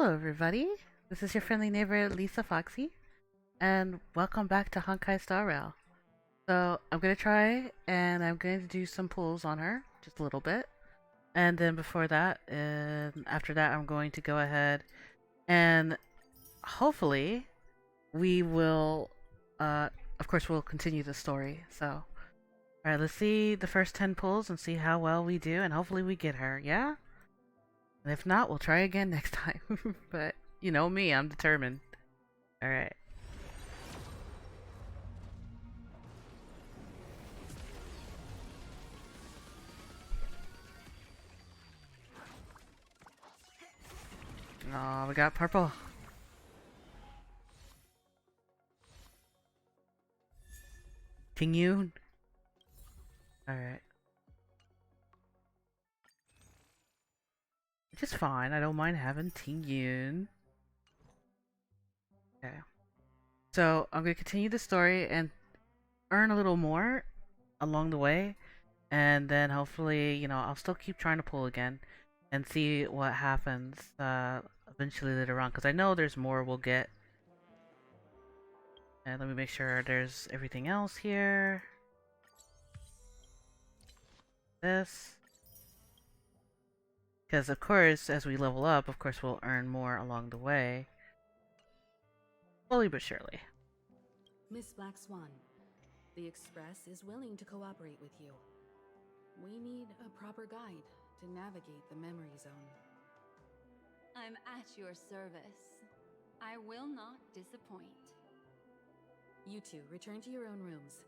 Hello, everybody. This is your friendly neighbor, Lisa Foxy, and welcome back to Honkai Star Rail. So, I'm gonna try, and I'm going to do some pulls on her, just a little bit. And then before that, and after that, I'm going to go ahead and hopefully we will, of course, we'll continue the story. So, alright, let's see the first 10 pulls and see how well we do, and hopefully we get her, yeah? And if not, we'll try again next time. But, you know me, I'm determined. Alright. Oh, we got purple. Ting Yoon. Alright. Which is fine. I don't mind having Ting Yoon. Okay. So, I'm going to continue the story and earn a little more along the way. And then hopefully, I'll still keep trying to pull again and see what happens eventually later on. Because I know there's more we'll get. And let me make sure there's everything else here. This. Because, of course, as we level up, of course, we'll earn more along the way. Slowly but surely. Miss Black Swan, the Express is willing to cooperate with you. We need a proper guide to navigate the memory zone. I'm at your service. I will not disappoint. You two return to your own rooms.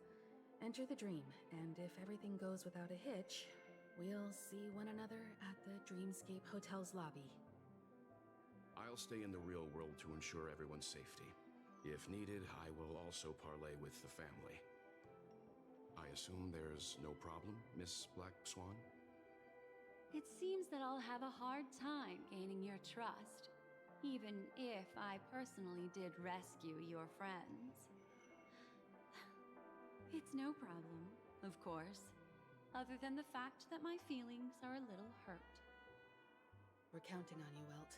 Enter the dream, and if everything goes without a hitch, we'll see one another at the Dreamscape Hotel's lobby. I'll stay in the real world to ensure everyone's safety. If needed, I will also parley with the family. I assume there's no problem, Miss Black Swan? It seems that I'll have a hard time gaining your trust, even if I personally did rescue your friends. It's no problem, of course, other than the fact that my feelings are a little hurt. We're counting on you, Welt.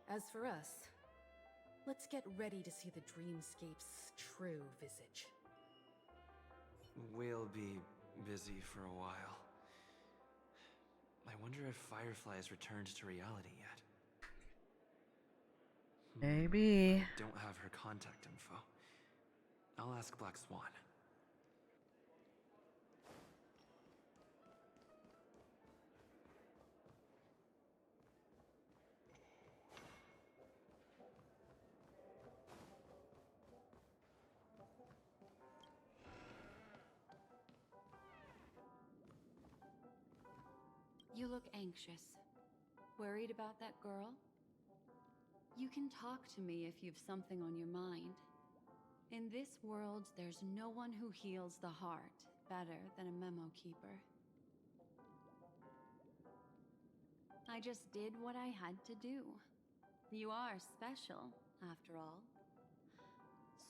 As for us, let's get ready to see the Dreamscape's true visage. We'll be busy for a while. I wonder if Firefly has returned to reality yet. Maybe. I don't have her contact info. I'll ask Black Swan. You look anxious. Worried about that girl? You can talk to me if you've something on your mind. In this world, there's no one who heals the heart better than a memo keeper. I just did what I had to do. You are special, after all.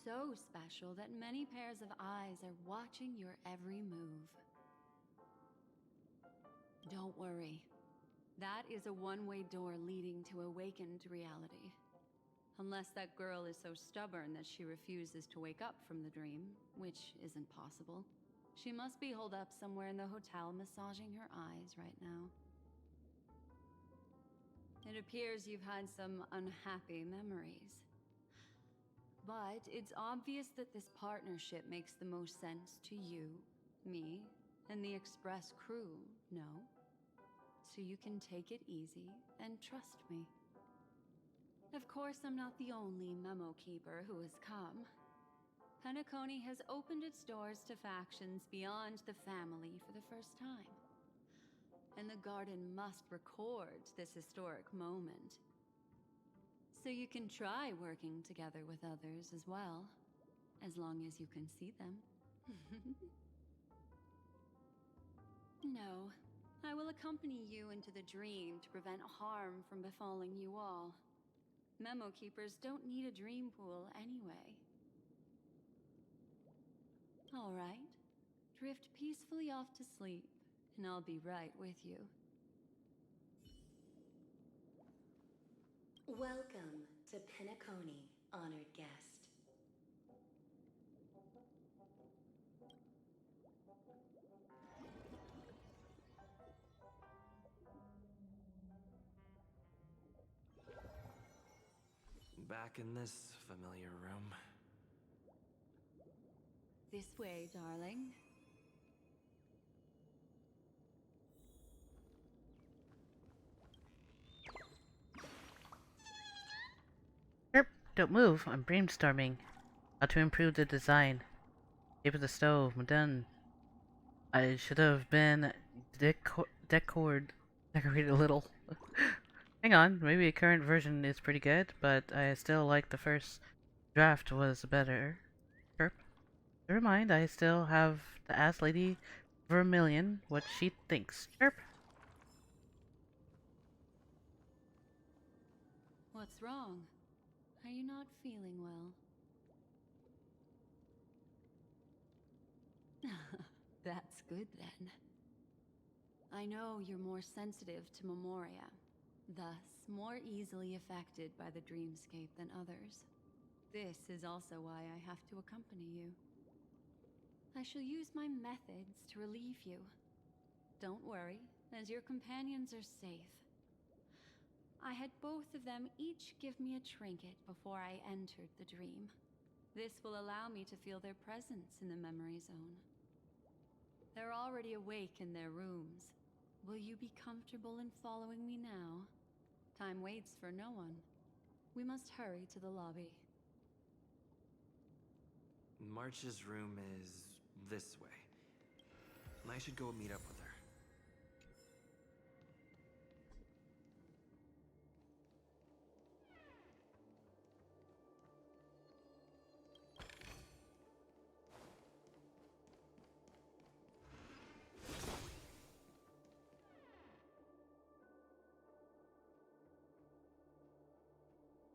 So special that many pairs of eyes are watching your every move. Don't worry. That is a one-way door leading to awakened reality. Unless that girl is so stubborn that she refuses to wake up from the dream, which isn't possible. She must be holed up somewhere in the hotel massaging her eyes right now. It appears you've had some unhappy memories. But it's obvious that this partnership makes the most sense to you, me, and the Express crew, no? So you can take it easy and trust me. Of course, I'm not the only memo keeper who has come. Penacony has opened its doors to factions beyond the family for the first time. And the Garden must record this historic moment. So you can try working together with others as well, as long as you can see them. No, I will accompany you into the dream to prevent harm from befalling you all. Memo keepers don't need a dream pool anyway. All right, drift peacefully off to sleep, and I'll be right with you. Welcome to Pinacone, honored guest. Back in this familiar room. This way, darling. Erp, don't move. I'm brainstorming how to improve the design. Shape of the stove. I'm done. I should have been decorated a little. Hang on, maybe the current version is pretty good, but I still like the first draft was better. Chirp. Never mind, I still have to ask Lady Vermilion what she thinks. Chirp. What's wrong? Are you not feeling well? That's good then. I know you're more sensitive to Memoria, thus more easily affected by the dreamscape than others. This is also why I have to accompany you. I shall use my methods to relieve you. Don't worry, as your companions are safe. I had both of them each give me a trinket before I entered the dream. This will allow me to feel their presence in the memory zone. They're already awake in their rooms. Will you be comfortable in following me now? Time waits for no one. We must hurry to the lobby. March's room is this way. I should go meet up with her.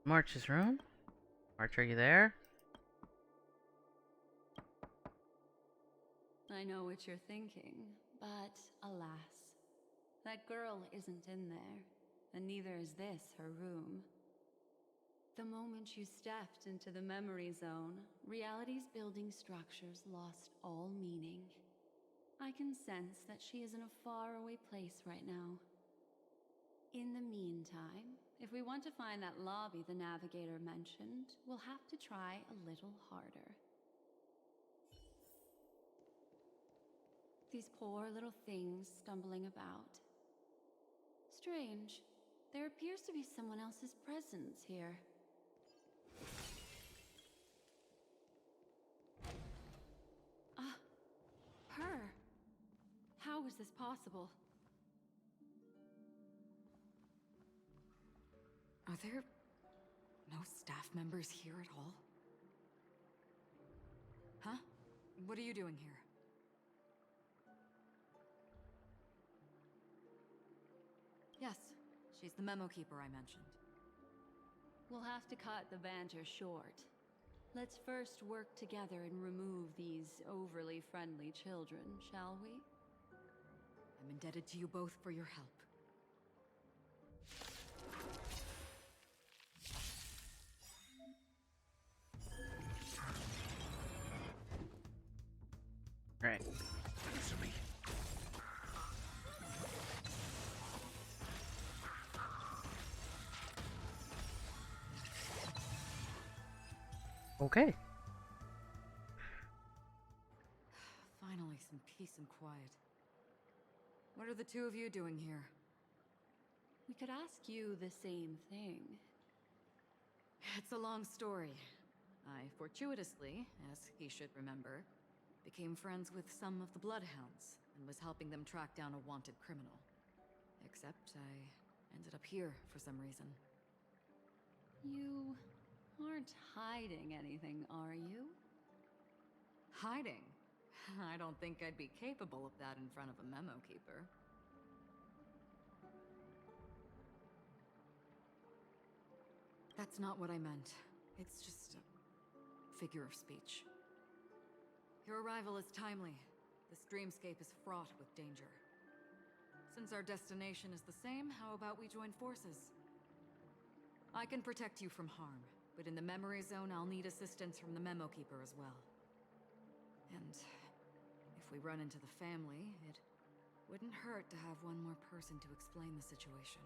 March's room? March, are you there? I know what you're thinking, but alas, that girl isn't in there, and neither is this her room. The moment you stepped into the memory zone, reality's building structures lost all meaning. I can sense that she is in a faraway place right now. In the meantime, if we want to find that lobby the navigator mentioned, we'll have to try a little harder. These poor little things stumbling about. Strange. There appears to be someone else's presence here. Ah, her. How is this possible? Are there no staff members here at all? Huh? What are you doing here? Yes, she's the memo keeper I mentioned. We'll have to cut the banter short. Let's first work together and remove these overly friendly children, shall we? I'm indebted to you both for your help. Right. Answer me. Okay. Finally, some peace and quiet. What are the two of you doing here? We could ask you the same thing. It's a long story. I fortuitously, as he should remember, became friends with some of the Bloodhounds and was helping them track down a wanted criminal. Except I ended up here for some reason. You aren't hiding anything, are you? Hiding? I don't think I'd be capable of that in front of a memo keeper. That's not what I meant. It's just a figure of speech. Your arrival is timely. This dreamscape is fraught with danger. Since our destination is the same, how about we join forces? I can protect you from harm, but in the memory zone, I'll need assistance from the Memo Keeper as well. And if we run into the family, it wouldn't hurt to have one more person to explain the situation.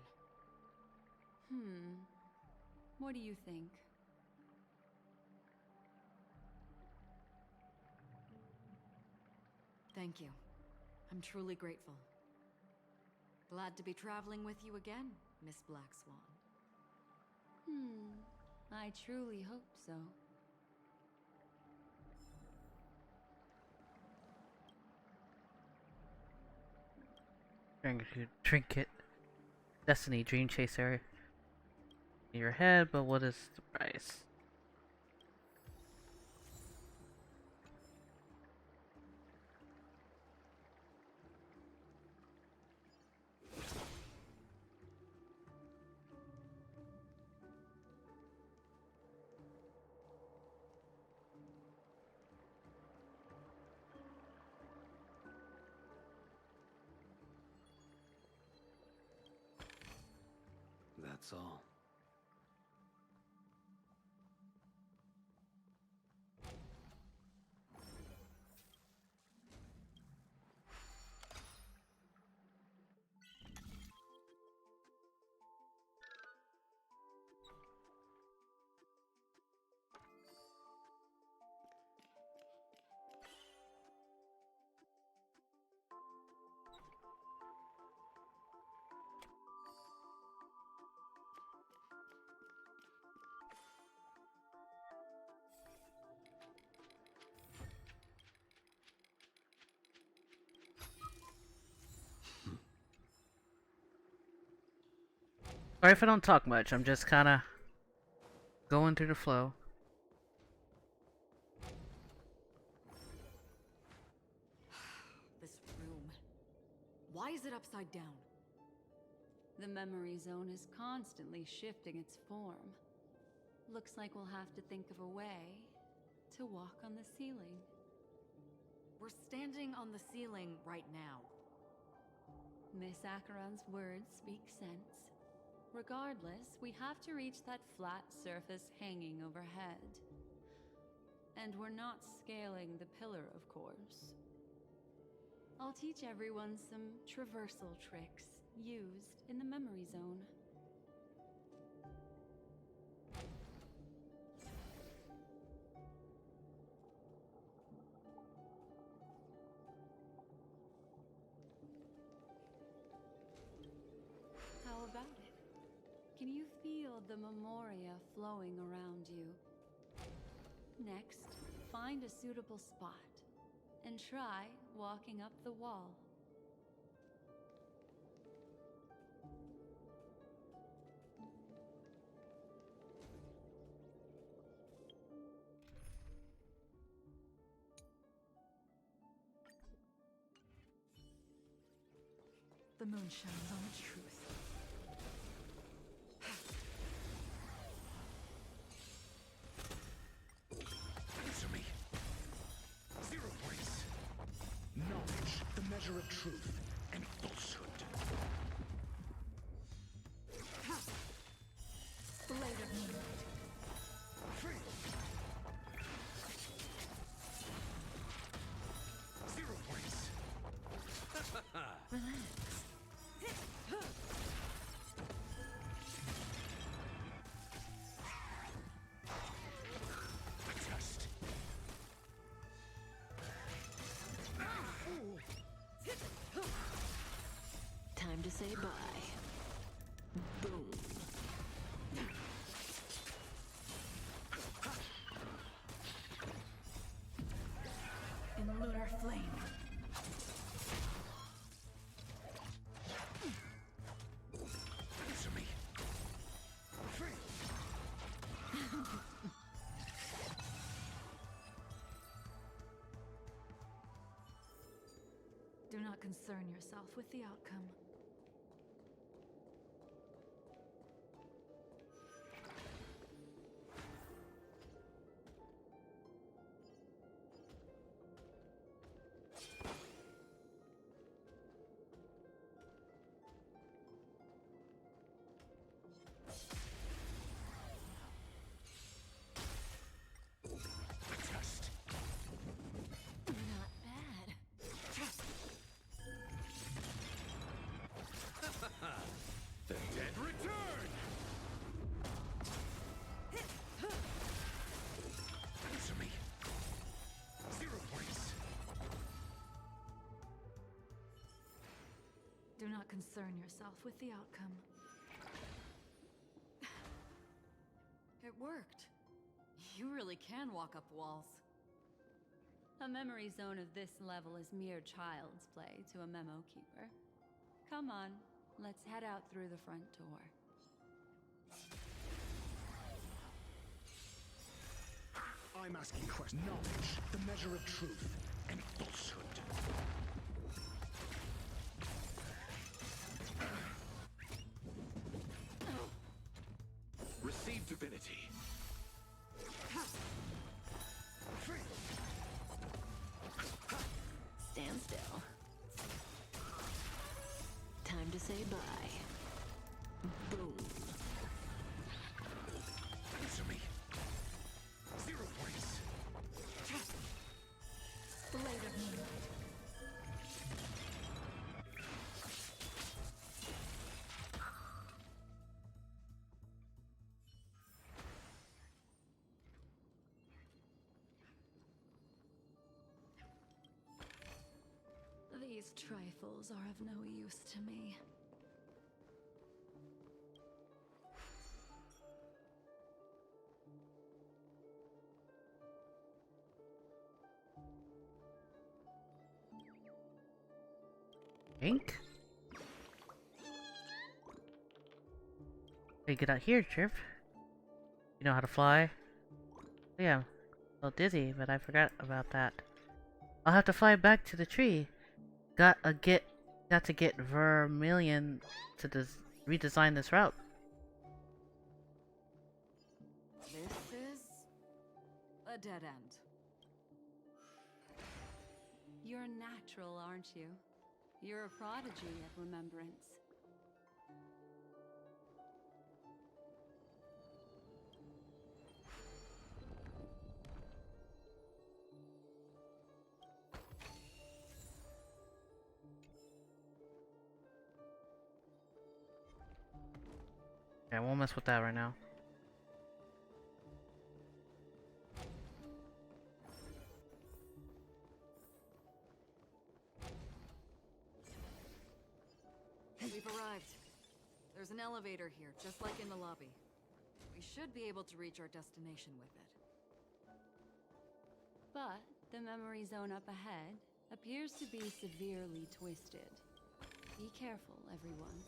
What do you think? Thank you. I'm truly grateful. Glad to be traveling with you again, Miss Black Swan. I truly hope so. Trinket. Destiny Dream Chaser. In your head, but what is the price? That's all. Sorry if I don't talk much, I'm just kinda going through the flow. This room. Why is it upside down? The memory zone is constantly shifting its form. Looks like we'll have to think of a way to walk on the ceiling. We're standing on the ceiling right now. Miss Acheron's words speak sense. Regardless, we have to reach that flat surface hanging overhead. And we're not scaling the pillar, of course. I'll teach everyone some traversal tricks used in the memory zone. How about it? Can you feel the memoria flowing around you? Next, find a suitable spot and try walking up the wall. The moon shines on the truth. Answer me. 0 points. Knowledge, the measure of truth and falsehood. Blade of moonlight. Free. 0 points. Relax. Adjust. Time to say bye. Boom. In lunar flame. Answer me. Free. Do not concern yourself with the outcome. not concern yourself with the outcome. It worked. You really can walk up walls. A memory zone of this level is mere child's play to a memo keeper. Come on, let's head out through the front door. I'm asking questions. Knowledge, the measure of truth and falsehood. Receive divinity. Free. Stand still. Time to say bye. Boom. Answer me. 0 points. Blade of Moonlight. These trifles are of no use to me. Ink? Hey, get out here, Trip. You know how to fly? Yeah, I'm a little dizzy, but I forgot about that. I'll have to fly back to the tree. Got to get Vermilion to redesign this route. This is a dead end. You're natural, aren't you? You're a prodigy at remembrance. Yeah, I won't mess with that right now. We've arrived. There's an elevator here, just like in the lobby. We should be able to reach our destination with it. But the memory zone up ahead appears to be severely twisted. Be careful, everyone.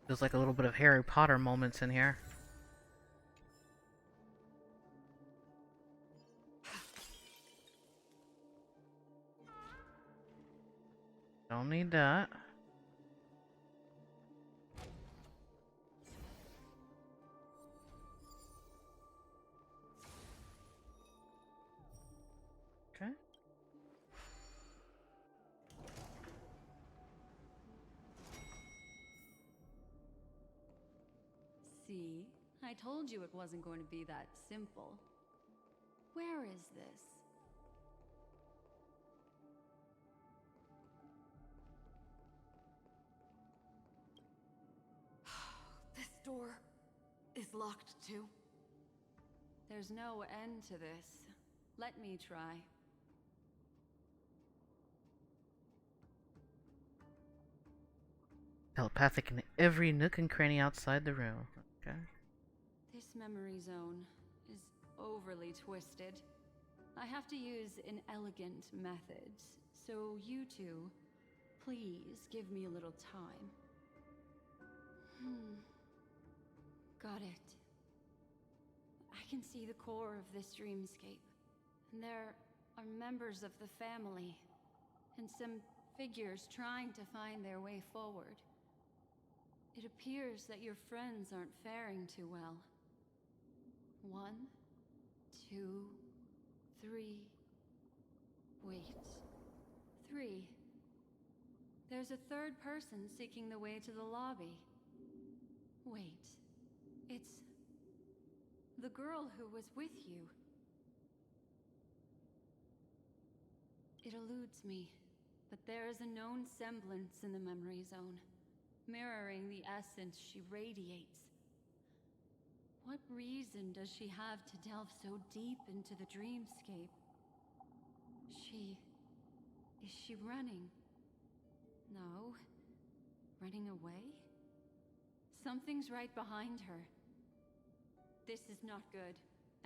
Feels like a little bit of Harry Potter moments in here. Don't need that. Okay. See? I told you it wasn't going to be that simple. Where is this? This door is locked too. There's no end to this. Let me try. Telepathic in every nook and cranny outside the room. Okay. This memory zone is overly twisted. I have to use inelegant methods, so you two, please give me a little time. Got it. I can see the core of this dreamscape. And there are members of the family, and some figures trying to find their way forward. It appears that your friends aren't faring too well. 1, 2, 3. Wait. 3. There's a third person seeking the way to the lobby. Wait. It's the girl who was with you. It eludes me, but there is a known semblance in the memory zone, mirroring the essence she radiates. What reason does she have to delve so deep into the dreamscape? Is she running? No. Running away? Something's right behind her. This is not good.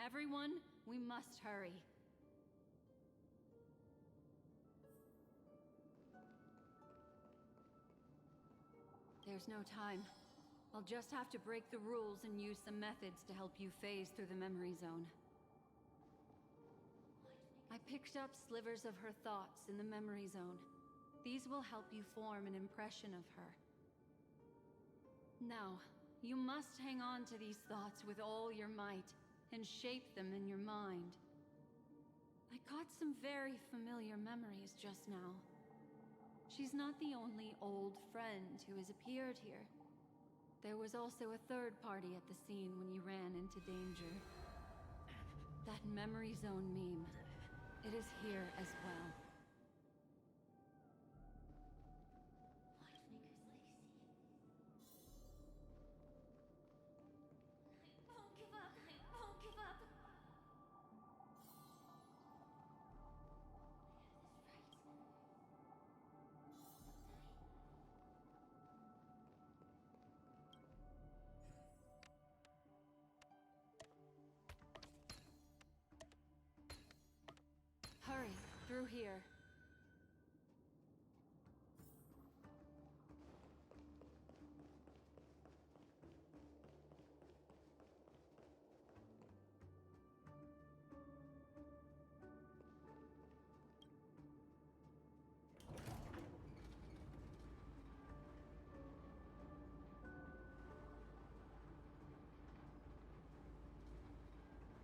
Everyone, we must hurry. There's no time. I'll just have to break the rules and use some methods to help you phase through the memory zone. I picked up slivers of her thoughts in the memory zone. These will help you form an impression of her. Now, you must hang on to these thoughts with all your might and shape them in your mind. I caught some very familiar memories just now. She's not the only old friend who has appeared here. There was also a third party at the scene when you ran into danger. That memory zone meme. It is here as well. I won't give up. I won't give up. Hurry, through here.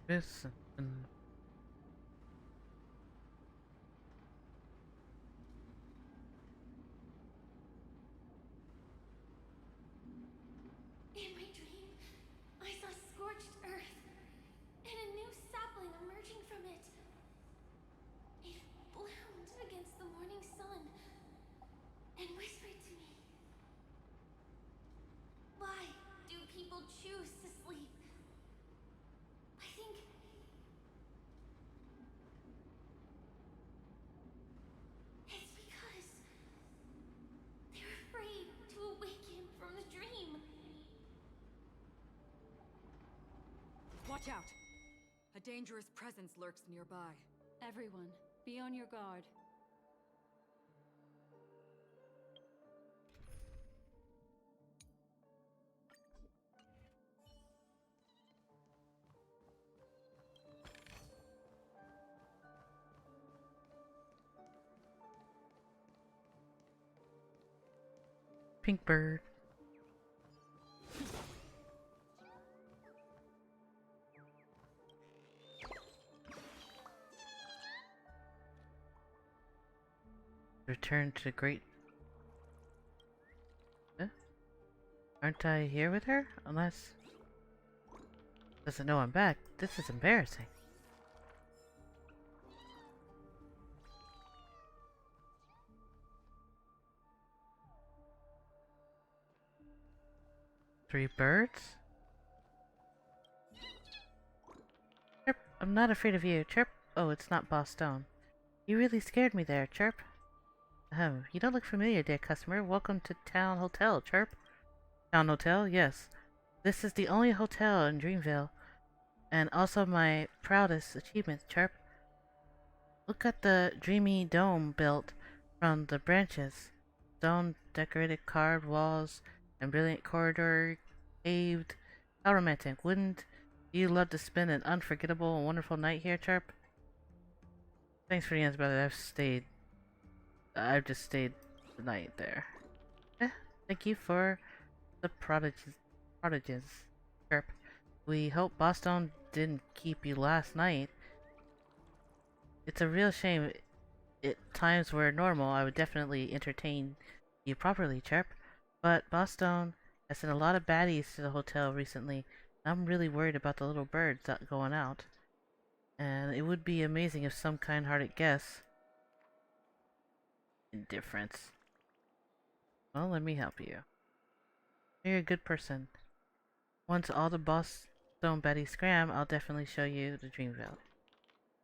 This and In my dream, I saw scorched earth and a new sapling emerging from it. It bloomed against the morning sun and whispered to me, "Why do people choose to sleep?" I think it's because they're afraid to awaken from the dream. Watch out! A dangerous presence lurks nearby. Everyone, be on your guard. pink bird. Return to great. Huh? Aren't I here with her? Unless doesn't know I'm back. This is embarrassing. Three birds? Chirp, I'm not afraid of you. Chirp. Oh, it's not Boss Stone. You really scared me there, Chirp. You don't look familiar, dear customer. Welcome to Town Hotel, Chirp. Town Hotel? Yes. This is the only hotel in Dreamville. And also my proudest achievement, Chirp. Look at the dreamy dome built from the branches. Stone decorated carved walls and brilliant corridor paved. How romantic. Wouldn't you love to spend an unforgettable and wonderful night here, Chirp? Thanks for the answer, brother. I've just stayed the night there. Thank you for the prodigies, Chirp. We hope Boston didn't keep you last night. It's a real shame. At times were normal, I would definitely entertain you properly, Chirp. But Boston has sent a lot of baddies to the hotel recently. I'm really worried about the little birds not going out. And it would be amazing if some kind-hearted guest... Indifference. Well, let me help you. You're a good person. Once all the Stone Betty Scram, I'll definitely show you the Dream Valley.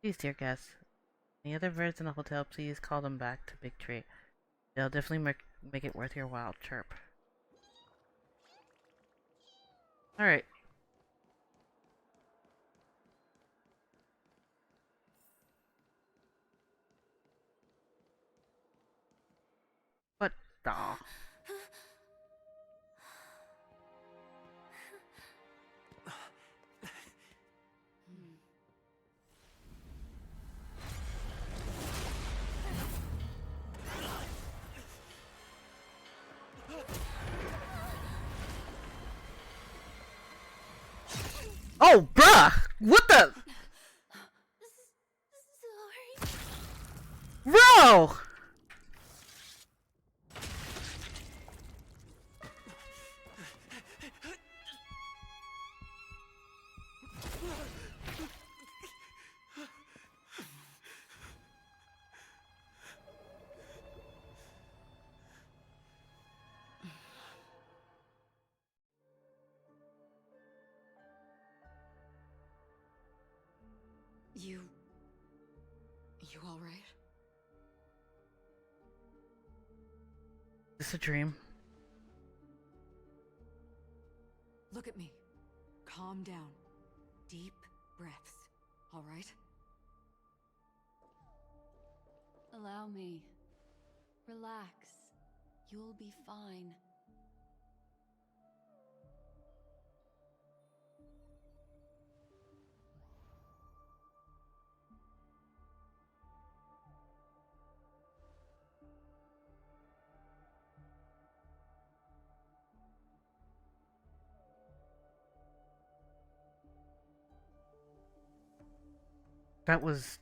Please, dear guests, any other birds in the hotel, please call them back to Big Tree. They'll definitely make it worth your while. Chirp. Alright. But, aw. Oh, bruh! What the? Sorry. Bro! You alright? Is this a dream? Look at me. Calm down. Deep breaths, alright? Allow me. Relax. You'll be fine. That was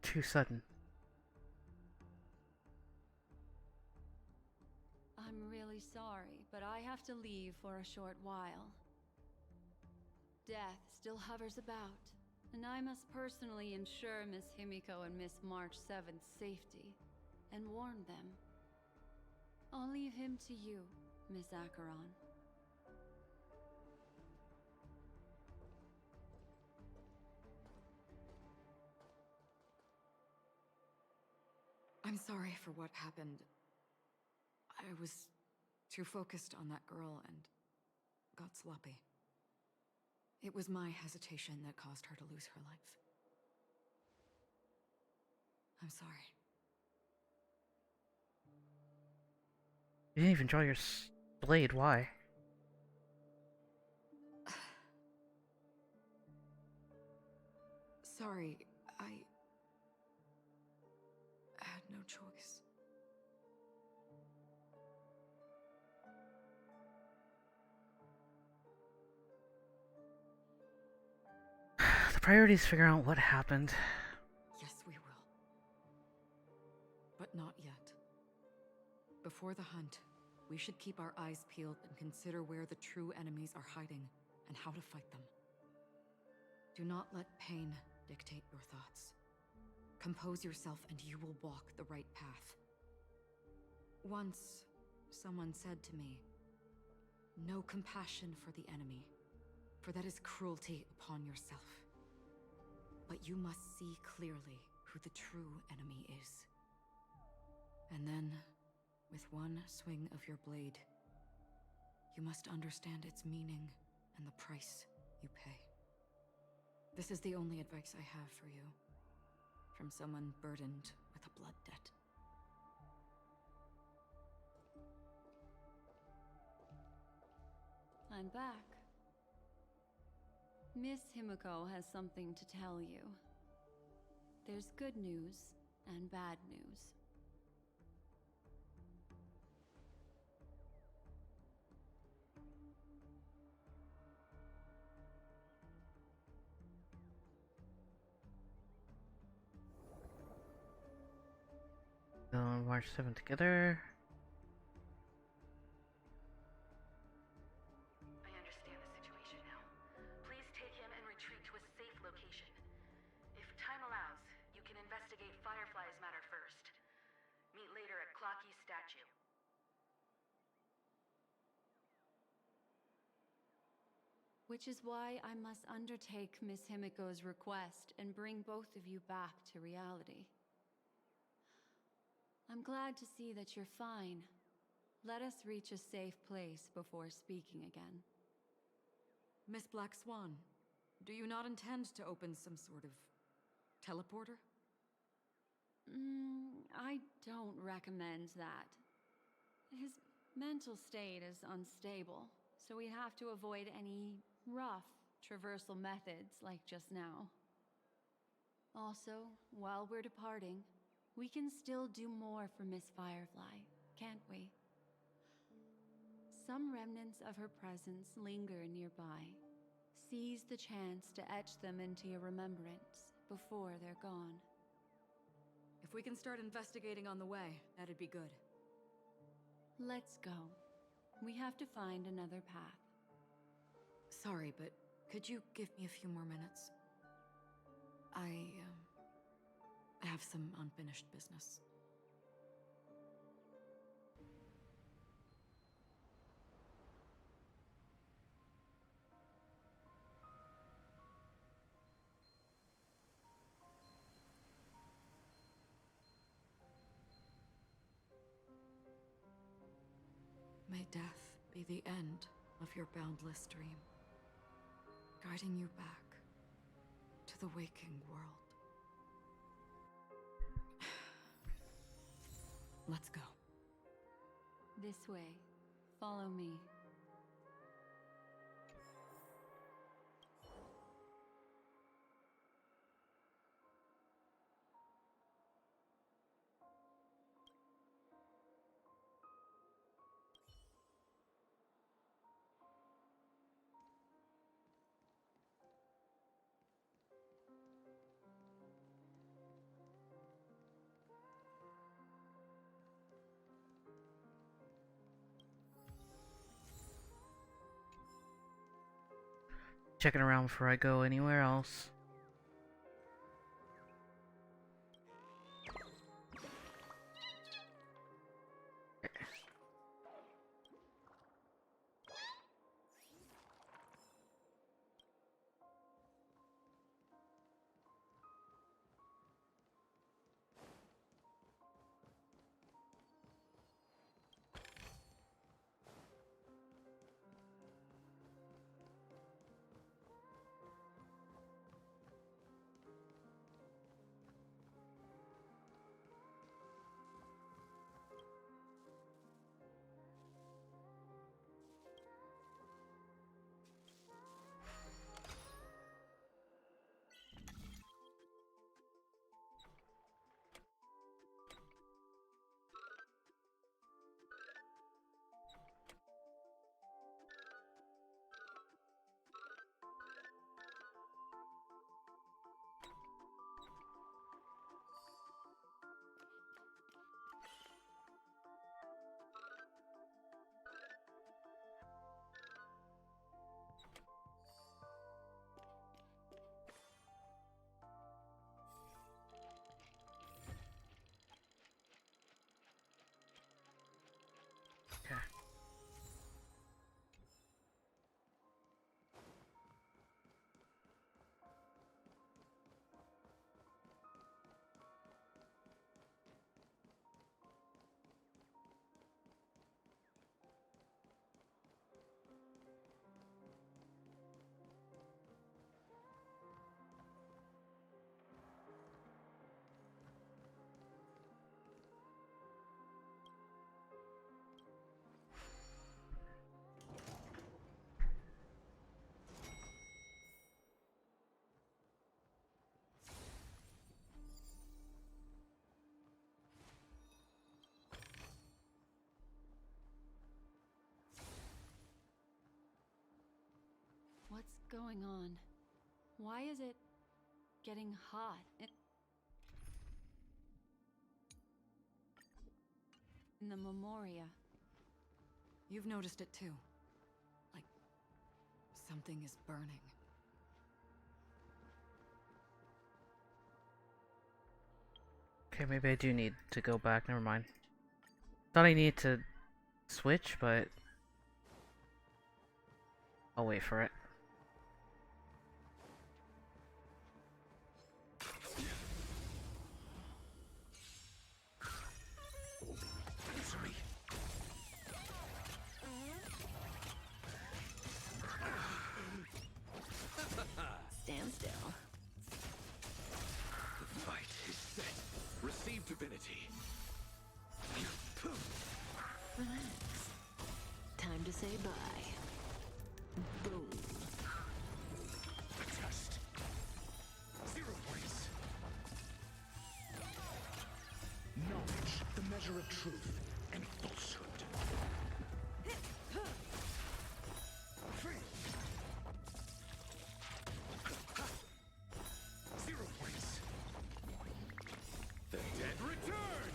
too sudden. I'm really sorry, but I have to leave for a short while. Death still hovers about, and I must personally ensure Miss Himiko and Miss March 7th's safety, and warn them. I'll leave him to you, Miss Acheron. I'm sorry for what happened. I was too focused on that girl and got sloppy. It was my hesitation that caused her to lose her life. I'm sorry. You didn't even draw your blade, why? Sorry, I had no choice. The priority is figuring out what happened. Yes, we will. But not yet. Before the hunt, we should keep our eyes peeled and consider where the true enemies are hiding and how to fight them. Do not let pain dictate your thoughts. Compose yourself and you will walk the right path. Once, someone said to me, "No compassion for the enemy, for that is cruelty upon yourself. But you must see clearly who the true enemy is. And then, with one swing of your blade, you must understand its meaning and the price you pay." This is the only advice I have for you, from someone burdened with a blood debt. I'm back. Miss Himiko has something to tell you. There's good news and bad news. March 7th together. I understand the situation now. Please take him and retreat to a safe location. If time allows, you can investigate Firefly's matter first. Meet later at Clocky's statue. Which is why I must undertake Miss Himiko's request and bring both of you back to reality. I'm glad to see that you're fine. Let us reach a safe place before speaking again. Miss Black Swan, do you not intend to open some sort of teleporter? I don't recommend that. His mental state is unstable, so we have to avoid any rough traversal methods like just now. Also, while we're departing, we can still do more for Miss Firefly, can't we? Some remnants of her presence linger nearby. Seize the chance to etch them into your remembrance before they're gone. If we can start investigating on the way, that'd be good. Let's go. We have to find another path. Sorry, but could you give me a few more minutes? I have some unfinished business. May death be the end of your boundless dream, guiding you back to the waking world. Let's go. This way. Follow me. Checking around before I go anywhere else. Okay. What's going on? Why is it getting hot? In the Memoria. You've noticed it too. Like, something is burning. Okay, maybe I do need to go back. Never mind. Thought I needed to switch, but I'll wait for it. say bye. Boom. A test. 0 points. Knowledge, the measure of truth and falsehood. 3. 0 points. The dead return!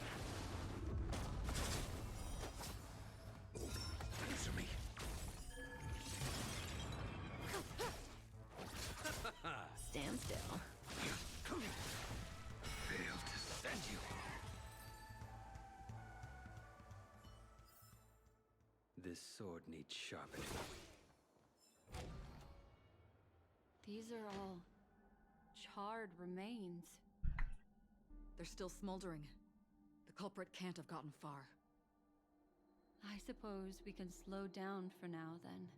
Answer me. Stand still. Failed to send you. This sword needs sharpening. These are all charred remains. They're still smoldering. The culprit can't have gotten far. I suppose we can slow down for now, then.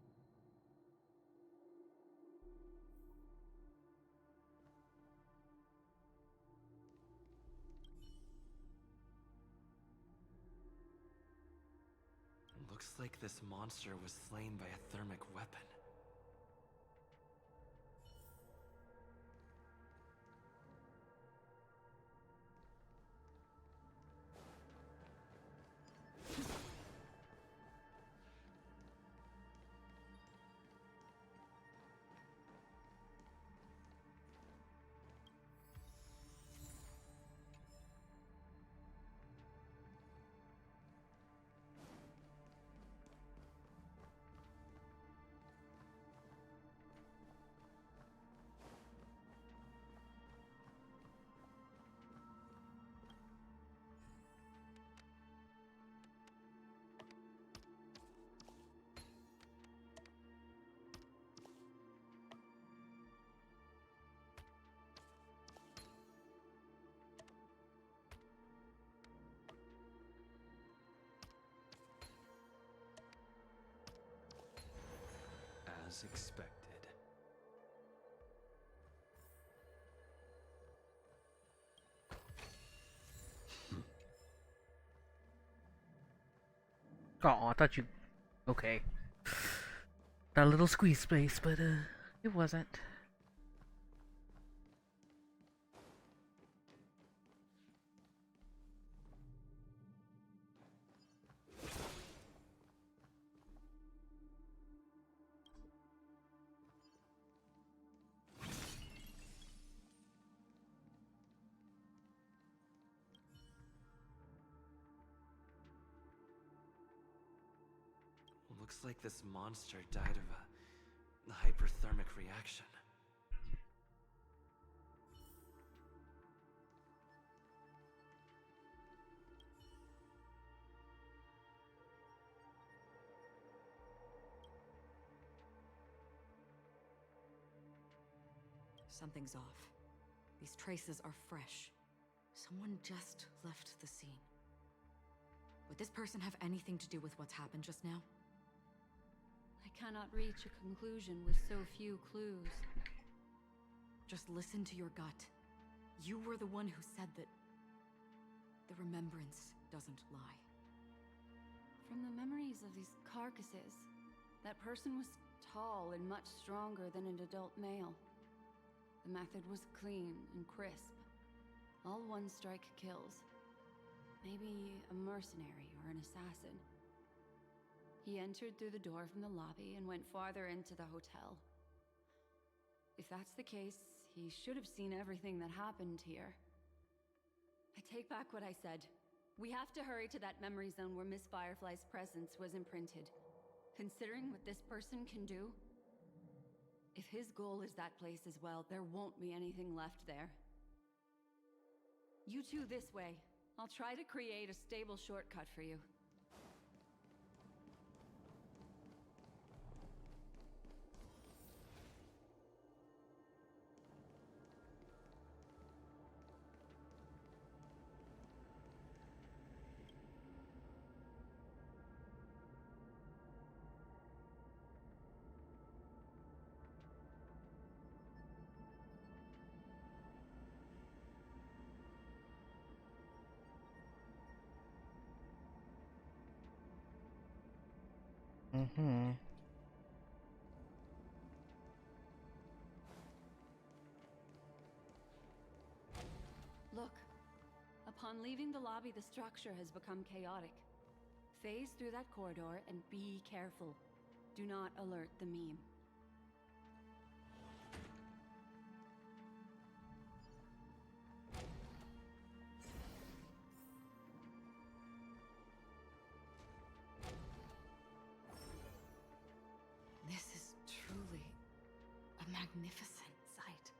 Looks like this monster was slain by a thermic weapon. As expected. Oh, I thought you. Okay. That little squeeze space, but it wasn't. Looks like this monster died of a hyperthermic reaction. Something's off. These traces are fresh. Someone just left the scene. Would this person have anything to do with what's happened just now? I cannot reach a conclusion with so few clues. Just listen to your gut. You were the one who said that the remembrance doesn't lie. From the memories of these carcasses, that person was tall and much stronger than an adult male. The method was clean and crisp. All one-strike kills. Maybe a mercenary or an assassin. He entered through the door from the lobby and went farther into the hotel. If that's the case, he should have seen everything that happened here. I take back what I said. We have to hurry to that memory zone where Miss Firefly's presence was imprinted. Considering what this person can do, if his goal is that place as well, there won't be anything left there. You two this way. I'll try to create a stable shortcut for you. Mm-hmm. Look. Upon leaving the lobby, the structure has become chaotic. Phase through that corridor and be careful. Do not alert the meme. This is truly a magnificent sight.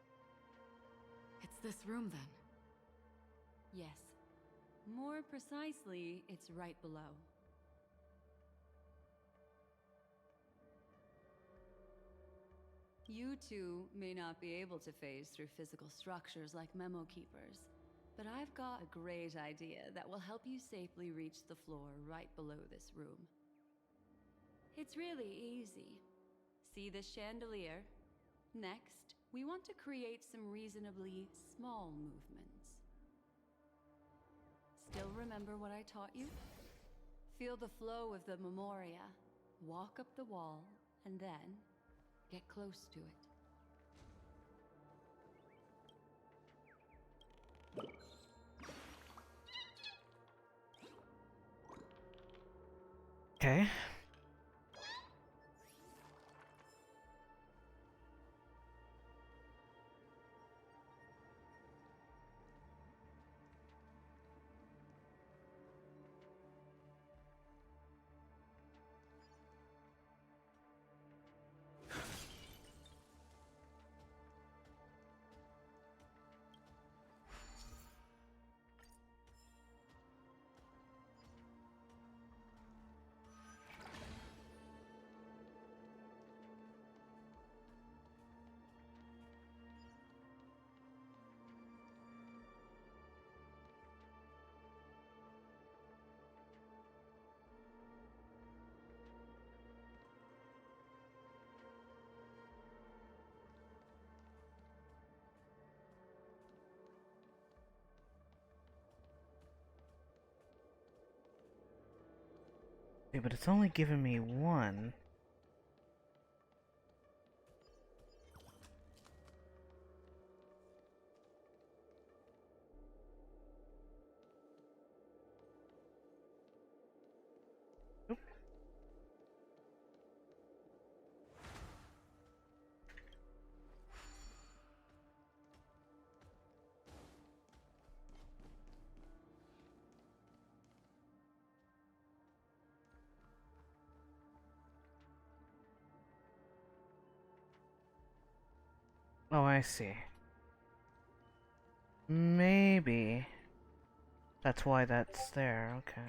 It's this room, then? Yes. More precisely, it's right below. You two may not be able to phase through physical structures like memo keepers, but I've got a great idea that will help you safely reach the floor right below this room. It's really easy. See this chandelier? Next, we want to create some reasonably small movements. Still remember what I taught you? Feel the flow of the memoria, walk up the wall, and then get close to it. Okay. Okay, but it's only giving me one. Nope. Oh, I see. Maybe that's why that's there, okay.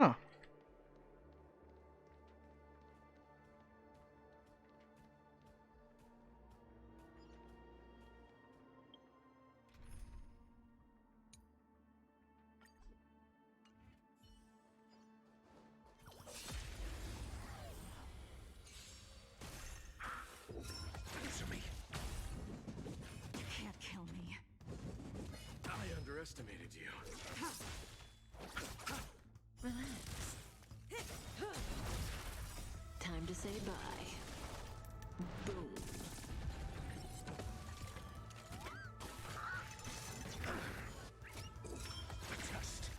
Huh. Answer me. You can't kill me. I underestimated you. Relax. Time to say bye. Boom. Test.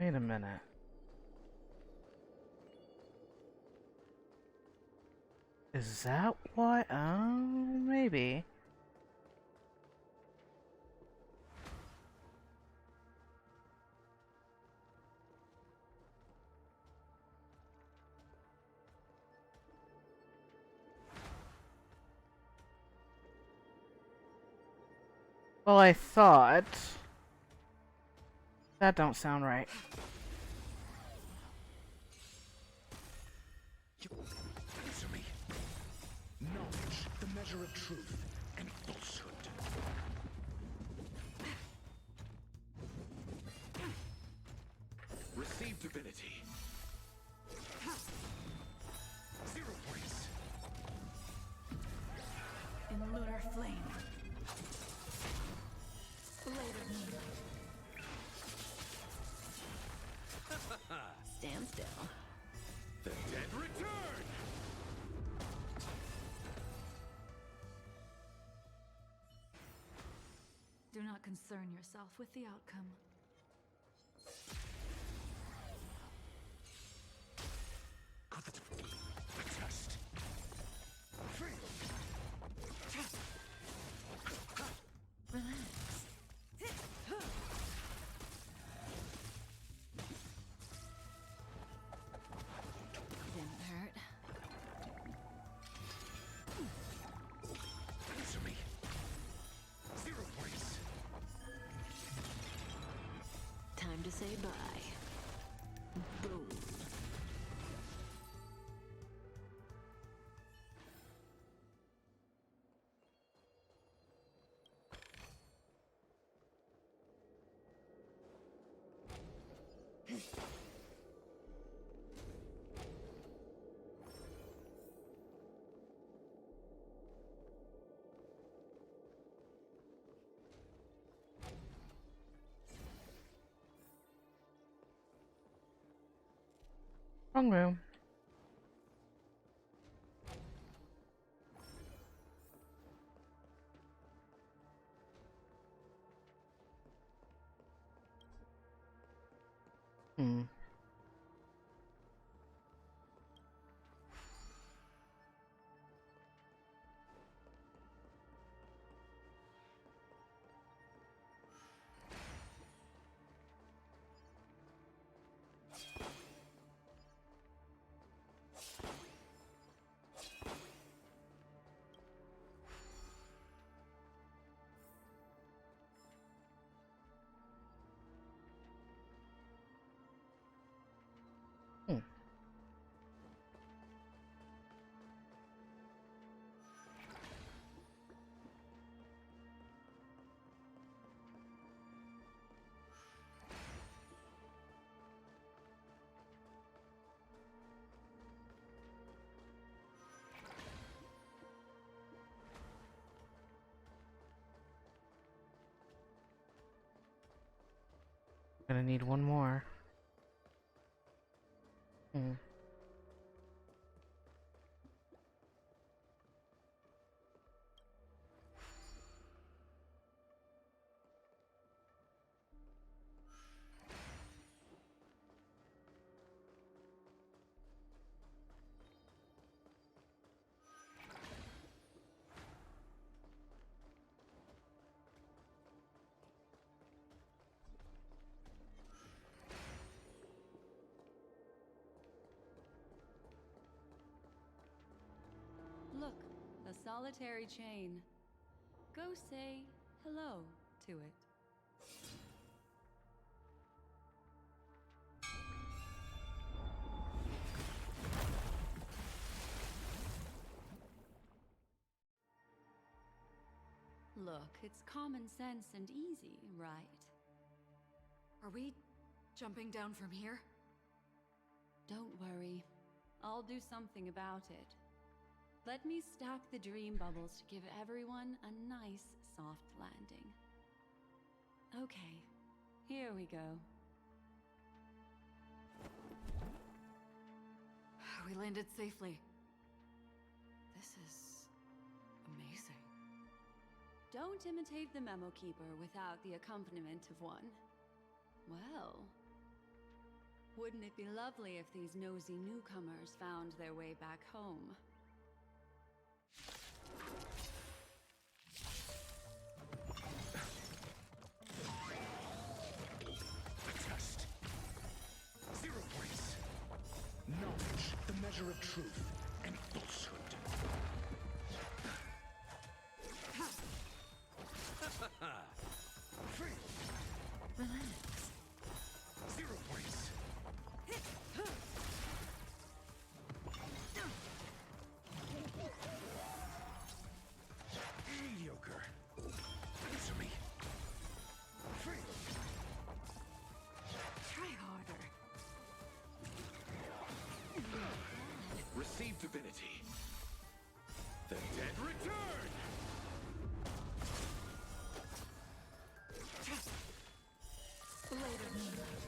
Wait a minute. Is that why? Oh, maybe. Well, I thought. That don't sound right. Answer me. Knowledge, the measure of truth and falsehood. Receive divinity. 0 points. In lunar flame. Later moonlight. Stand still. The dead return! Do not concern yourself with the outcome. The test. Relax. Didn't hurt. Answer me. 0 points. Time to say bye. Boom. Wrong room. Hmm. Gonna need one more. Hmm. Look, a solitary chain. Go say hello to it. Look, it's common sense and easy, right? Are we jumping down from here? Don't worry. I'll do something about it. Let me stack the dream bubbles to give everyone a nice, soft landing. Okay, here we go. We landed safely. This is amazing. Don't imitate the memo keeper without the accompaniment of one. Well, wouldn't it be lovely if these nosy newcomers found their way back home? Test. 0 points. Knowledge, the measure of truth and falsehood. eternity. The dead return! Blade of moonlight.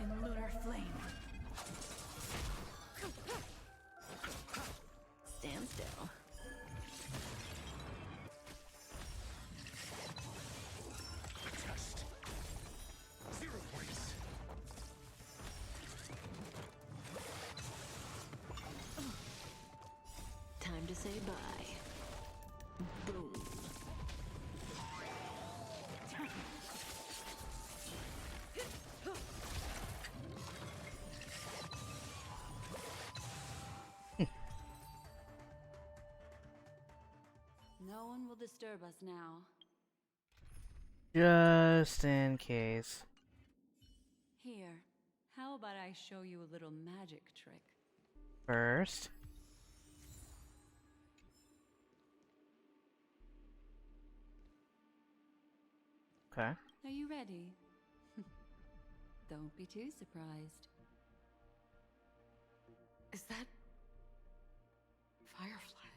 In lunar flame. Stand still. Test. 0 points. Time to say bye. Boom. No one will disturb us now. Just in case. Here, how about I show you a little magic trick? First. Okay. Are you ready? Don't be too surprised. Is that Firefly?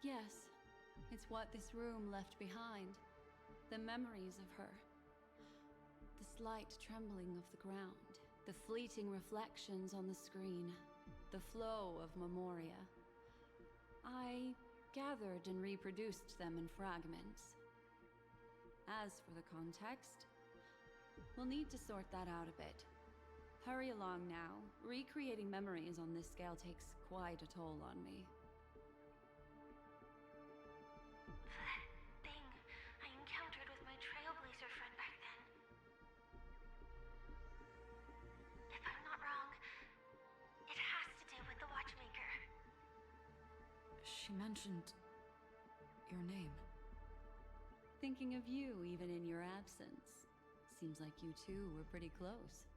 Yes, it's what this room left behind. The memories of her. The slight trembling of the ground. The fleeting reflections on the screen. The flow of memoria. I gathered and reproduced them in fragments. As for the context, we'll need to sort that out a bit. Hurry along now. Recreating memories on this scale takes quite a toll on me. That thing I encountered with my trailblazer friend back then. If I'm not wrong, it has to do with the Watchmaker. She mentioned your name. Thinking of you even in your absence. Seems like you two were pretty close.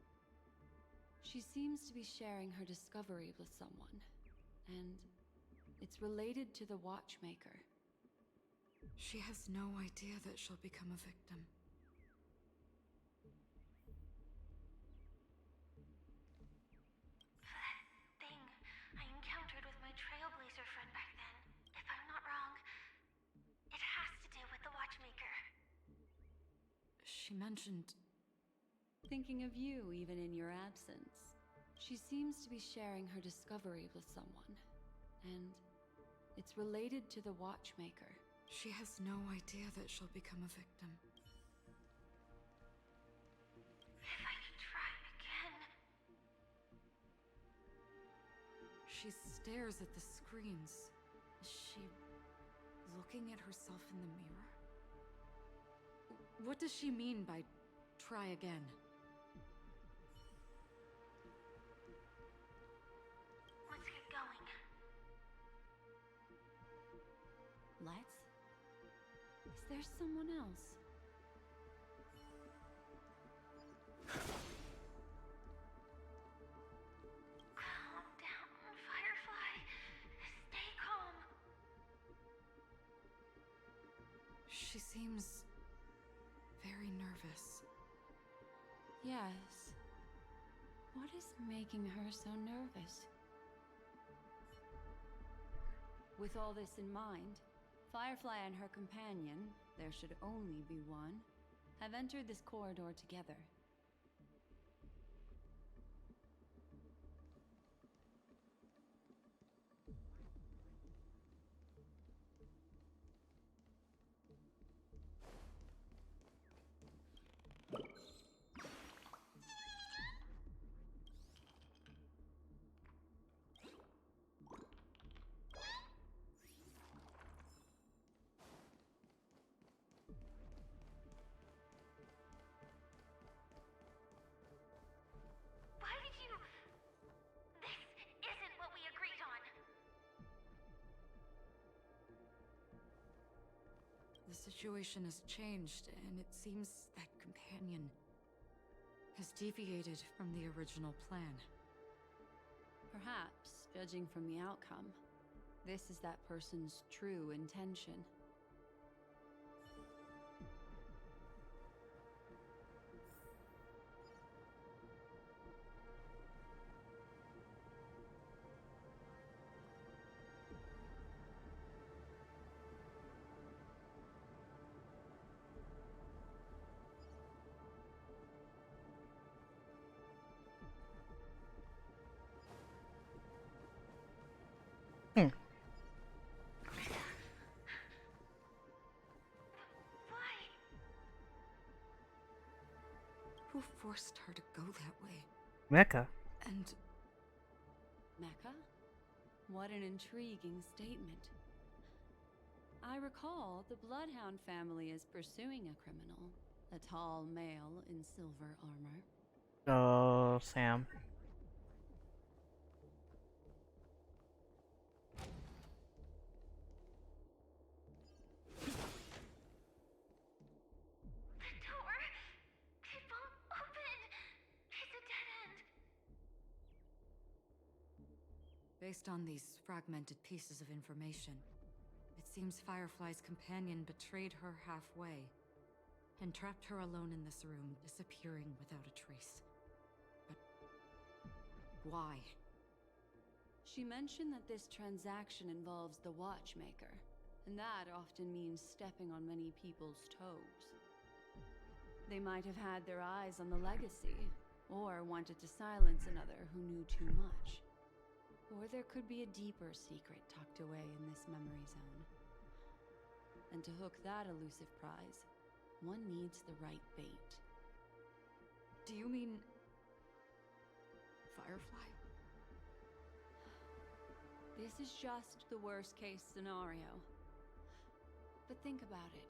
She seems to be sharing her discovery with someone, and it's related to the Watchmaker. She has no idea that she'll become a victim. That thing I encountered with my trailblazer friend back then. If I'm not wrong, it has to do with the Watchmaker. She mentioned Thinking of you even in your absence. She seems to be sharing her discovery with someone, and it's related to the Watchmaker. she has no idea that she'll become a victim. If I could try again. She stares at the screens. Is she looking at herself in the mirror? What does she mean by try again? Let's get going. Let's? Is there someone else? Calm down, Firefly. Stay calm. She seems very nervous. Yes. What is making her so nervous? With all this in mind, Firefly and her companion, there should only be one, have entered this corridor together. Why did you... This isn't what we agreed on. The situation has changed, and it seems that companion has deviated from the original plan. Perhaps, judging from the outcome, this is that person's true intention. forced her to go that way? Mecca. And Mecca? What an intriguing statement. I recall the Bloodhound family is pursuing a criminal, a tall male in silver armor. Oh, Sam. The door! It won't open! It's a dead end! based on these fragmented pieces of information, it seems Firefly's companion betrayed her halfway and trapped her alone in this room, disappearing without a trace. But why? She mentioned that this transaction involves the Watchmaker, and that often means stepping on many people's toes. They might have had their eyes on the legacy, or wanted to silence another who knew too much. Or there could be a deeper secret tucked away in this memory zone. And to hook that elusive prize, one needs the right bait. Do you mean Firefly? This is just the worst-case scenario. But think about it.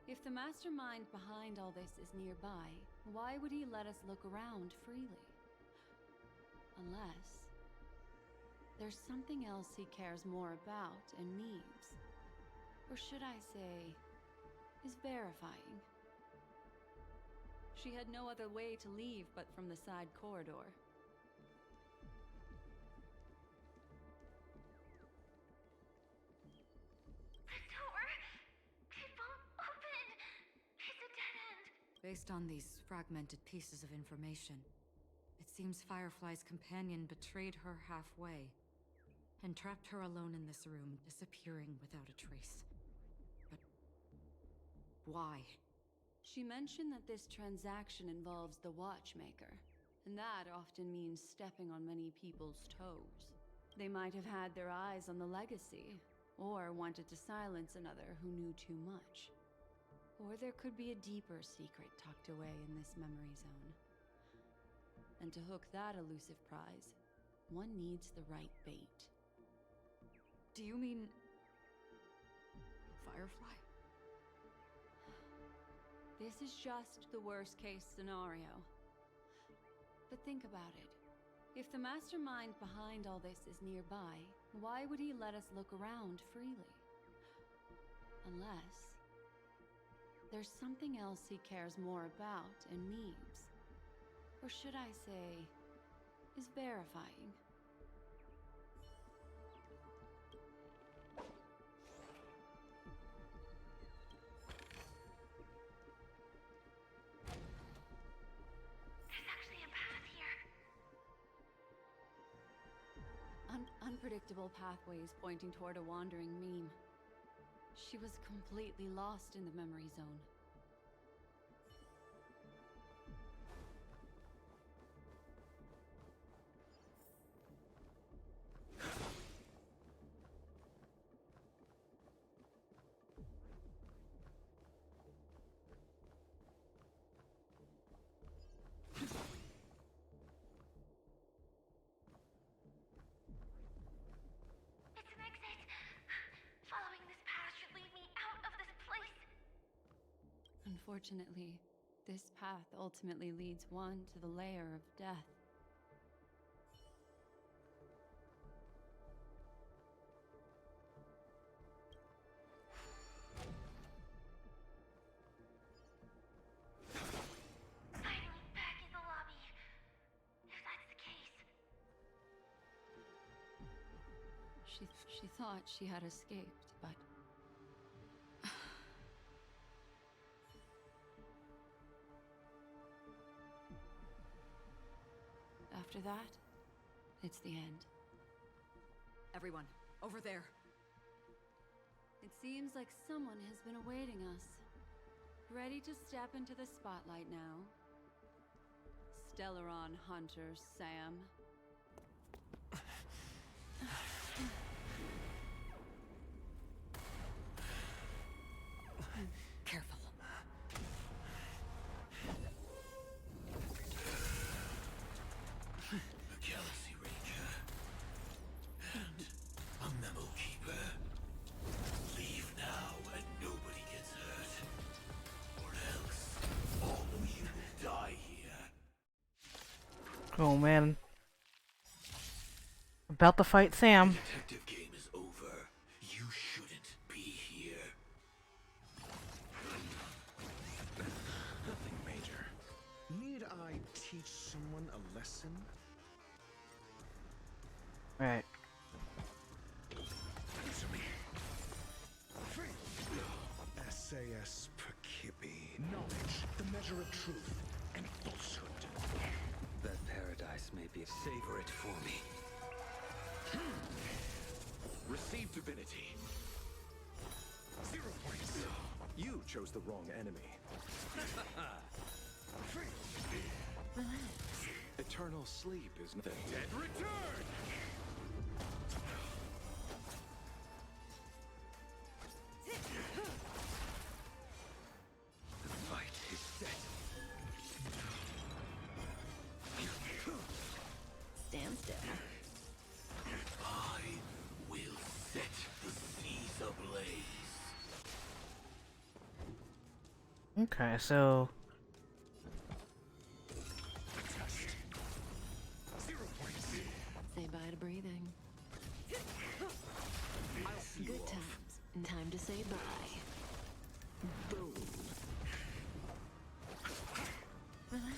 If the mastermind behind all this is nearby, why would he let us look around freely? Unless there's something else he cares more about and needs. Or should I say, is verifying. She had no other way to leave but from the side corridor. The door! It won't open! It's a dead end! Based on these fragmented pieces of information, it seems Firefly's companion betrayed her halfway and trapped her alone in this room, disappearing without a trace. But why? She mentioned that this transaction involves the Watchmaker, and that often means stepping on many people's toes. They might have had their eyes on the legacy, or wanted to silence another who knew too much. Or there could be a deeper secret tucked away in this memory zone. And to hook that elusive prize, one needs the right bait. Do you mean Firefly? This is just the worst-case scenario. But think about it. If the mastermind behind all this is nearby, why would he let us look around freely? Unless there's something else he cares more about and needs. Or should I say, is verifying. There's actually a path here. Unpredictable pathways pointing toward a wandering meme. She was completely lost in the memory zone. It's an exit. Following this path should lead me out of this place. Unfortunately, this path ultimately leads one to the lair of death. Finally back in the lobby. If that's the case. She thought she had escaped, but after that, it's the end. Everyone, over there. It seems like someone has been awaiting us. Ready to step into the spotlight now. Stellaron Hunter Sam. Careful. Oh man. About to fight Sam. Detective game is over. You shouldn't be here. Nothing major. Need I teach someone a lesson? Right. Answer me. SAS Perkibi. Knowledge, the measure of truth and falsehood. That paradise may be. Savor it for me. Receive divinity. 0 points. You chose the wrong enemy. Eternal sleep is the dead return. The fight is set. Stand still. I will set the seas ablaze. Okay, so 0 points. Say bye to breathing. I'll see you Good off. times. Time to say bye. Boom. Relax.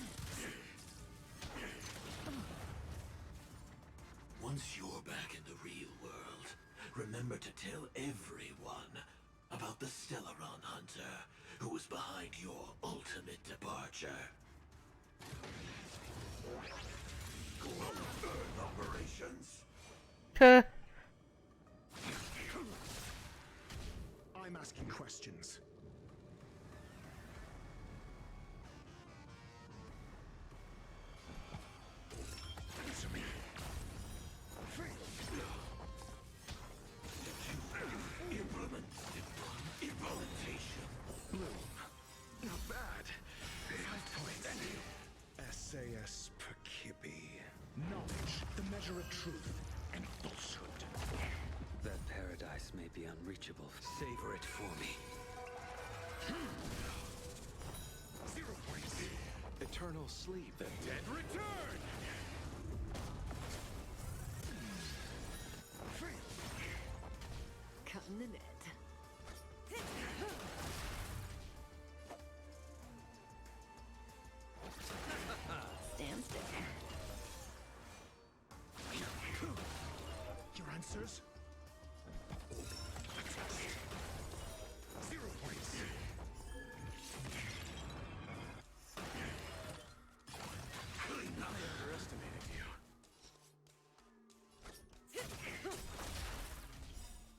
Once you're back in the real world, remember to tell everyone about the Stellaron Hunter who was behind your ultimate departure. Earth operations. Huh. I'm asking questions. Answer me. Implementation. Not bad. 5 points. SAS Perkibi. Knowledge, the measure of truth and falsehood. That paradise may be unreachable. Savor it for me. 0 points. Eternal sleep. The dead return. Cutting the net. Stand still. Your answers? 0 points. I underestimated you.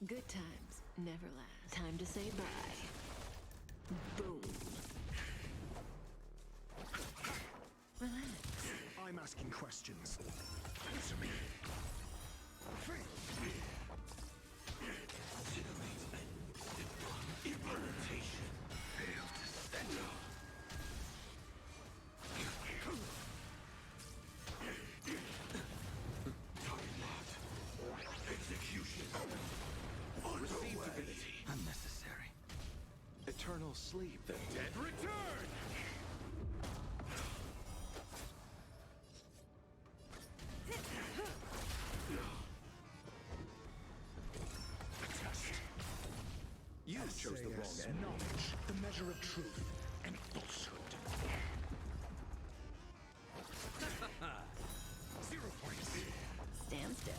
Good times never last. Time to say bye. Boom. Relax. I'm asking questions. Answer me. Implementation. Failed to settle. Execution. Receive divinity. Unnecessary. Eternal sleep. The dead return. You chose the wrong SAS enemy. knowledge, the measure of truth and falsehood. 0 points. Stand still.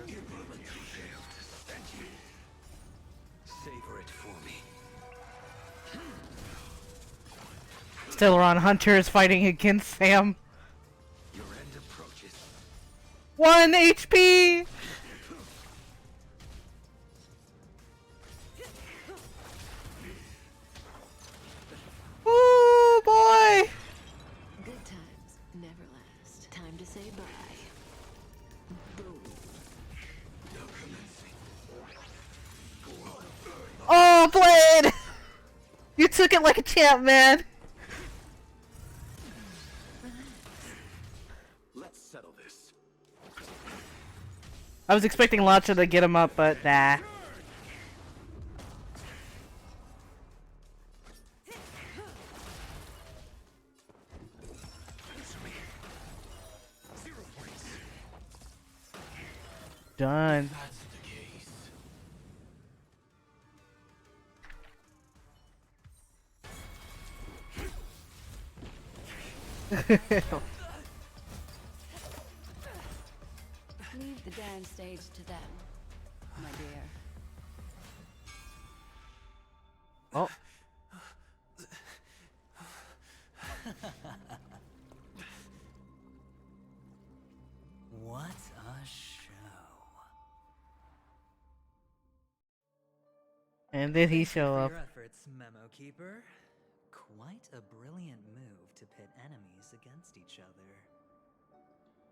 Implementation. Failed to stand you. Savor it for me. Stellaron Hunter is fighting against Sam. Your end approaches. 1 HP! Woo, boy! Good times never last. Time to say bye. Boom. No commencing. Oh, Blade! You took it like a champ, man! Let's settle this. I was expecting Lacha to get him up, but nah. Done. That's the case. Leave the dance stage to them, my dear. Oh. What a show. And then he Thank you show for up. your efforts, Memo Keeper. Quite a brilliant move to pit enemies against each other.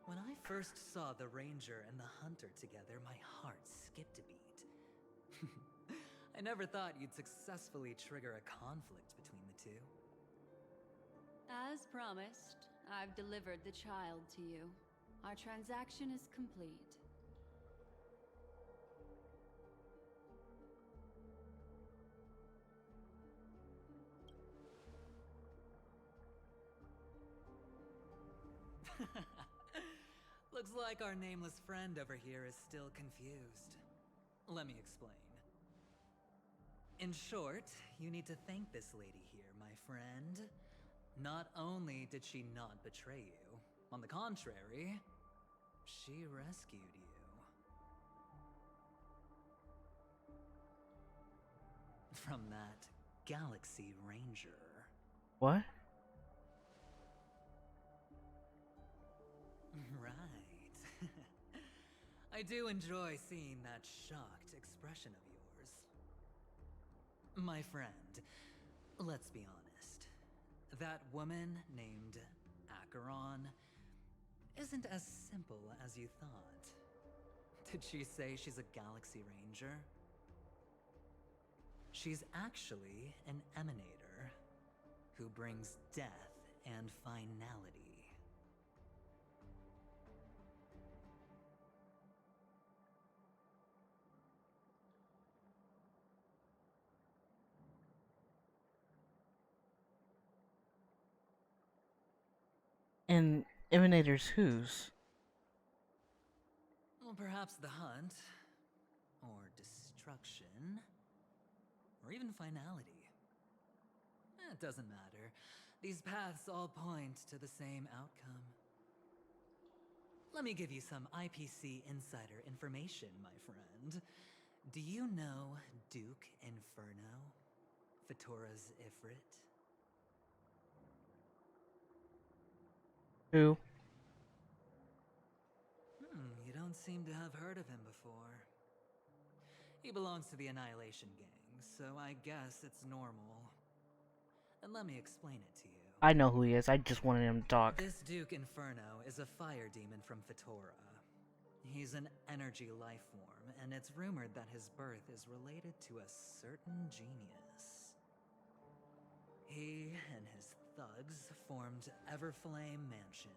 When I first saw the Ranger and the Hunter together, my heart skipped a beat. I never thought you'd successfully trigger a conflict between the two. As promised, I've delivered the child to you. Our transaction is complete. Looks like our nameless friend over here is still confused. Let me explain. In short, you need to thank this lady here, my friend. Not only did she not betray you, on the contrary, she rescued you. From that Galaxy Ranger. What? Right. I do enjoy seeing that shocked expression of yours. My friend, let's be honest. That woman named Acheron isn't as simple as you thought. Did she say she's a Galaxy Ranger? She's actually an emanator who brings death and finality. And Emanators whose? Well, perhaps the hunt, or destruction, or even finality. It doesn't matter. These paths all point to the same outcome. Let me give you some IPC insider information, my friend. Do you know Duke Inferno? Fatora's Ifrit? Who? You don't seem to have heard of him before. He belongs to the Annihilation Gang, so I guess it's normal. And let me explain it to you. I know who he is. I just wanted him to talk. This Duke Inferno is a fire demon from Fatora. He's an energy life form, and it's rumored that his birth is related to a certain genius. He and his thugs formed Everflame Mansion,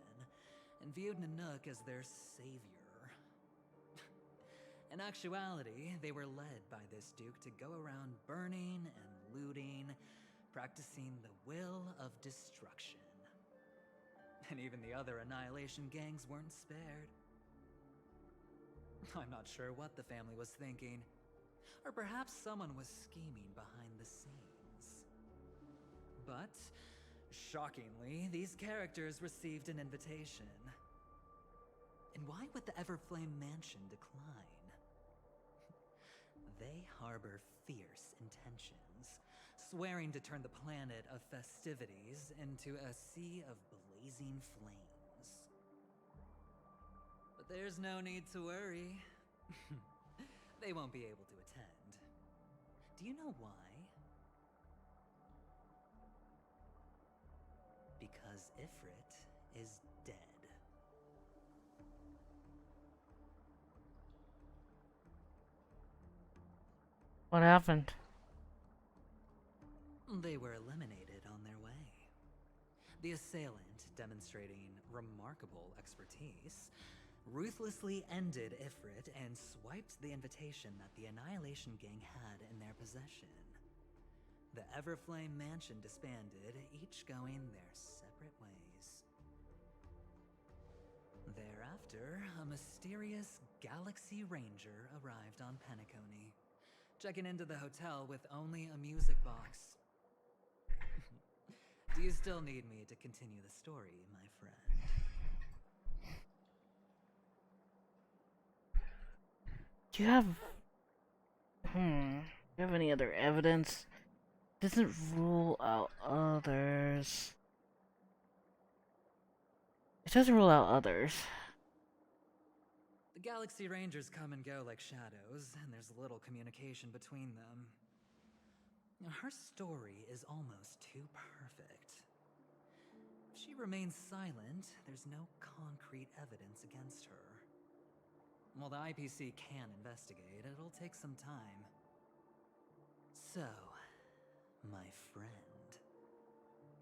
and viewed Nanook as their savior. In actuality, they were led by this Duke to go around burning and looting, practicing the will of destruction. And even the other Annihilation gangs weren't spared. I'm not sure what the family was thinking. Or perhaps someone was scheming behind the scenes. But, shockingly, these characters received an invitation. And why would the Everflame Mansion decline? They harbor fierce intentions, swearing to turn the planet of festivities into a sea of blazing flames. But there's no need to worry. They won't be able to attend. Do you know why? Because Ifrit is dead. What happened? They were eliminated on their way. The assailant, demonstrating remarkable expertise, ruthlessly ended Ifrit and swiped the invitation that the Annihilation Gang had in their possession. The Everflame Mansion disbanded, each going their separate ways. Thereafter, after, a mysterious Galaxy Ranger arrived on Penacony, checking into the hotel with only a music box. Do you still need me to continue the story, my friend? Do you have... Do you have any other evidence? Doesn't rule out others. It doesn't rule out others. The Galaxy Rangers come and go like shadows, and there's little communication between them. Her story is almost too perfect. If she remains silent, there's no concrete evidence against her. While the IPC can investigate, it'll take some time. So, my friend,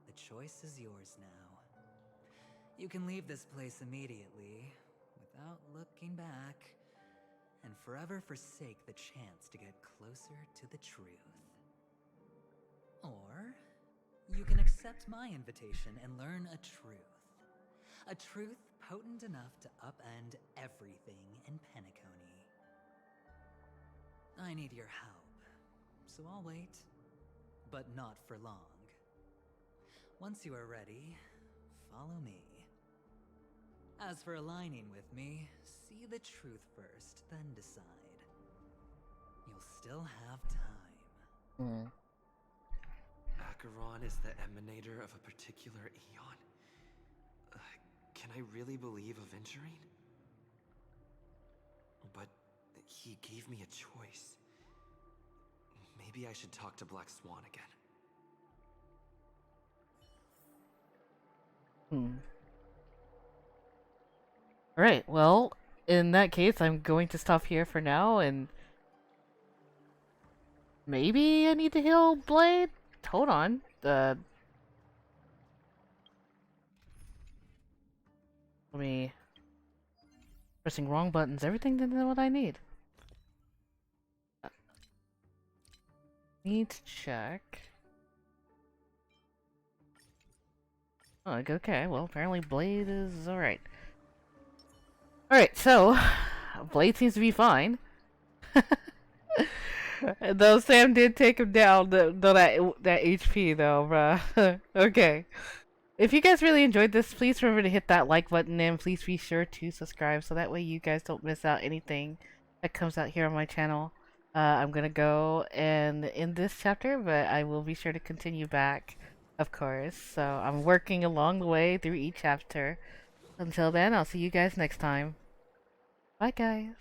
the choice is yours now. You can leave this place immediately, without looking back, and forever forsake the chance to get closer to the truth. Or, you can accept my invitation and learn a truth. A truth potent enough to upend everything in Penacony. I need your help, so I'll wait, but not for long. Once you are ready, follow me. As for aligning with me, see the truth first, then decide. You'll still have time. Acheron is the emanator of a particular eon? Can I really believe a Venturine? But he gave me a choice. Maybe I should talk to Black Swan again. Alright, well, in that case, I'm going to stop here for now, and... maybe I need to heal Blade? Hold on. Let me... pressing wrong buttons. Everything didn't know what I need. Need to check. Oh, okay, well, apparently Blade is alright. Alright, so... Blade seems to be fine. Though Sam did take him down, that HP though, bruh. Okay. If you guys really enjoyed this, please remember to hit that like button and please be sure to subscribe so that way you guys don't miss out anything that comes out here on my channel. I'm gonna go and end this chapter, but I will be sure to continue back, of course. So I'm working along the way through each chapter. Until then, I'll see you guys next time. Bye, guys.